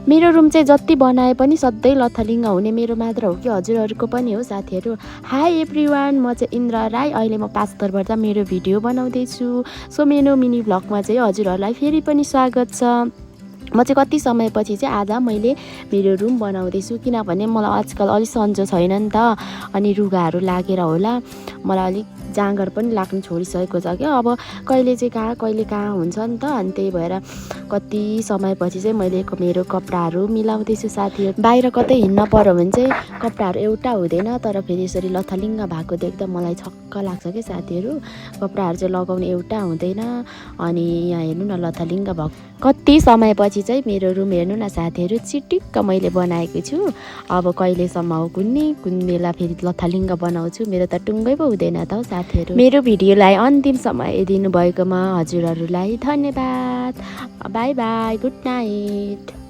मेरो रुम चाहिँ जति बनाए पनि सधैँ लथालिङ्ग हुने मेरो मात्र हो कि हजुरहरूको पनि हो साथीहरू। हाई एभ्रिवान, म चाहिँ इन्द्र राई। अहिले म पाँचतर्फबाट मेरो भिडियो बनाउँदैछु। सो मेरो मिनी भ्लगमा चाहिँ हजुरहरूलाई फेरि पनि स्वागत छ। म चाहिँ कति समयपछि चाहिँ आज मैले मेरो रुम बनाउँदैछु, किनभने मलाई आजकल अलिक सन्चो छैन नि त। अनि रुगाहरू लागेर होला मलाई अलिक जाँगर पनि लाग्नु छोडिसकेको छ क्या। अब कहिले कहाँ हुन्छ नि त। अनि त्यही भएर कति समयपछि चाहिँ मैले मेरो कपडाहरू मिलाउँदैछु साथीहरू। बाहिर कतै हिँड्न पर्यो भने चाहिँ कपडाहरू एउटा हुँदैन, तर फेरि यसरी लथालिङ्ग भएको देख्दा मलाई छक्क लाग्छ क्या साथीहरू। कपडाहरू चाहिँ लगाउने एउटा हुँदैन। अनि यहाँ हेर्नु न लथालिङ्ग भएको कति समयपछि चाहिँ मेरो रुम हेर्नु न साथीहरू, चिटिक्क मैले बनाएको छु। अब कहिलेसम्म हो कुन बेला फेरि लथालिङ्ग बनाउँछु, मेरो त टुङ्गै पो हुँदैन त साथीहरू। मेरो भिडियोलाई अन्तिम समय दिनुभएकोमा हजुरहरूलाई धन्यवाद। By by, good night.